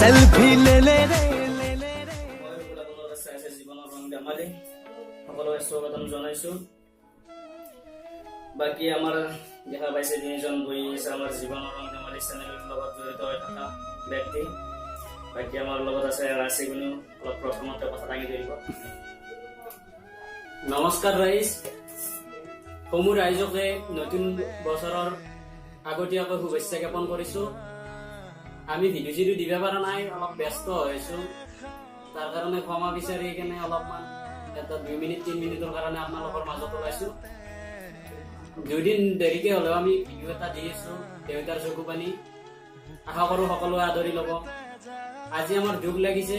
Selfie লেলে ৰে জীৱনৰ ৰং ধেমালি সকলোকে স্বাগতম জনাইছো। বাকী আমাৰ দেখা পাইছে তিনিজন বহি আছে আমাৰ জীৱনৰ ৰং ধেমালি চেনেলৰ লগত জড়িত হৈ থকা ব্যক্তি। বাকী আমাৰ লগত আছে ৰাশি গুণু, অলপ প্ৰথমতে কথা দাঙি ধৰিব। নমস্কাৰ ৰাইজ, সমূহ ৰাইজকে নতুন বছৰৰ আগতীয়াকৈ শুভেচ্ছা জ্ঞাপন কৰিছো। আমি ভিডিঅ' চিডিঅ' দিব পৰা নাই, অলপ ব্যস্ত হৈছো, তাৰ কাৰণে ক্ষমা বিচাৰি কেনে অলপমান এটা 2 মিনিট 3 মিনিটৰ কাৰণে আপোনালোকৰ মাজত ওলাইছো। 2 দিন দেৰিকে হলেও আমি ভিডিঅ' এটা দি আছো, দেউতাৰ চকু পানী। আশা কৰো সকলোৱে আদৰি ল'ব। আজি আমাৰ দুখ লাগিছে,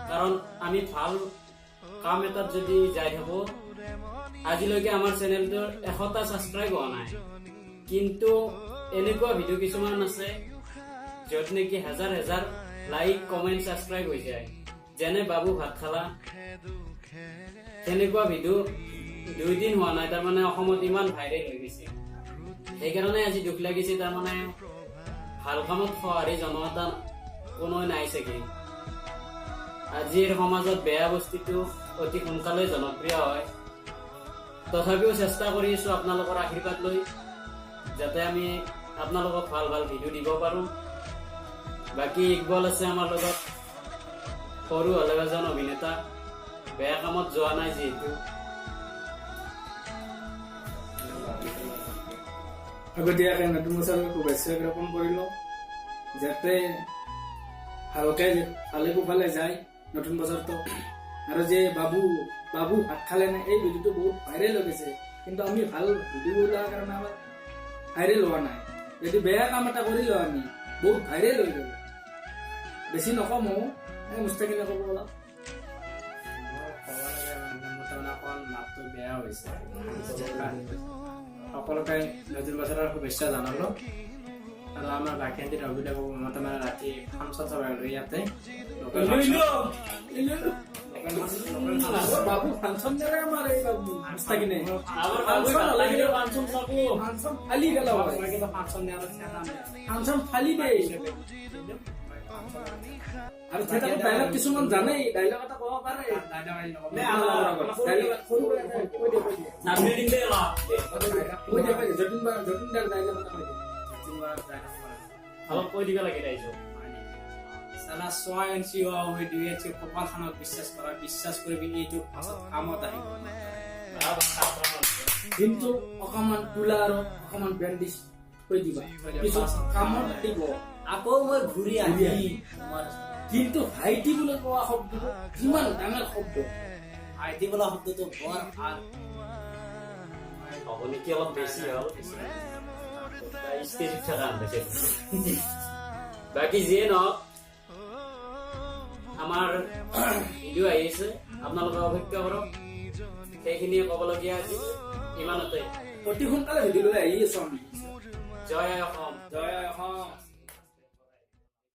কাৰণ আমি ভাল কাম এটাত যদি যাই থাকো, আজিলৈকে আমাৰ চেনেলটোৰ 100টা ছাবস্ক্ৰাইব হোৱা নাই, কিন্তু এনেকুৱা ভিডিঅ' কিছুমান আছে য'ত নেকি হাজাৰ হাজাৰ লাইক কমেণ্ট ছাবস্ক্ৰাইব হৈ যায়, যেনে বাবু ভাত খালা। তেনেকুৱা ভিডিঅ' 2 দিন হোৱা নাই, তাৰমানে অসমত ইমান ভাইৰেল হৈ গৈছে। সেইকাৰণে আজি দুখ লাগিছে, তাৰমানে ভাল কামত সঁহাৰি জনোৱা কোনো নাই চাগে। আজিৰ সমাজত বেয়া বস্তুটো অতি সোনকালে জনপ্ৰিয় হয়। তথাপিও চেষ্টা কৰি আছো আপোনালোকৰ আশীৰ্বাদ লৈ, যাতে আমি আপোনালোকক ভাল ভাল ভিডিঅ' দিব পাৰো। বাকী ইকবাল আছে আমাৰ লগত, সৰু হলেও এজন অভিনেতা, বেয়া কামত যোৱা নাই যিহেতু। আগতীয়াকৈ নতুন বছৰৰ শুভেচ্ছা জ্ঞাপন কৰিলো, যাতে ভালে কুশলে যায় নতুন বছৰটো। আৰু যে বাবু ভাত খালে নাই, এই ভিডিঅ'টো বহুত ভাইৰেল হৈ গৈছে, কিন্তু আমি ভাল ভিডিঅ' ওলোৱাৰ কাৰণে আমাৰ ভাইৰেল হোৱা নাই। যদি বেয়া কাম এটা কৰিলো আমি, বহুত ভাইৰেল হৈ গ'ল। বেছি নকমো, মুস্তাকিনে ক'ব অলপ। মাতটো বেয়া হৈছে, সকলোকে নতুন বছৰৰ শুভেচ্ছা জনালো। আৰু আমাৰ বাকী ৰবিদা মতে মানে ৰাতি ফাংচন চাব ইয়াতে বাবু ফাংচন দৰে আমাৰ এই বাবু মুস্তাকিনে ফাংচন ফালি গেল, ফাংচন ফালি দে। আৰু থিয়েটাৰত ডাইলগ কিছুমান জানে, ডাইলগ এটা ক'ব পাৰে। জতিনদাৰ ডাইলগ এটা কৈ অলপ কৈ দিব লাগে ৰাইজক। কপালখনক বিশ্বাস কৰা, বিশ্বাস কৰিবি এইটো পাছত কামত আহিব। কিন্তু অকমান তোলা আৰু অকমান বেণ্ডিছ কৈ দিবা, পিছত কামত দিব। আকৌ মই ঘূৰি আহিম। কিন্তু ভাইটি বুলি কোৱা শব্দটো কিমান ডাঙৰ শব্দ। ভাইটি বোলা শব্দটো বৰ ভাল। হ'ব নেকি অলপ বেছি হ'ল, ষ্টেজত থকা বাকী যিয়ে নহওক, আমাৰ ভিডিঅ' আহি আছে, আপোনালোকে অপেক্ষা কৰক। সেইখিনিয়ে ক'বলগীয়া আছিল, ইমানতে। অতি সোনকালে ভিডিঅ'লৈ আহি আছো আমি। জয় অসম। জয় অসম।